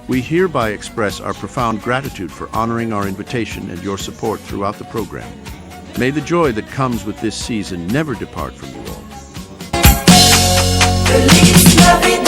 We hereby express our profound gratitude for honoring our invitation and your support throughout the program. May the joy that comes with this season never depart from you all. Feliz Navidad.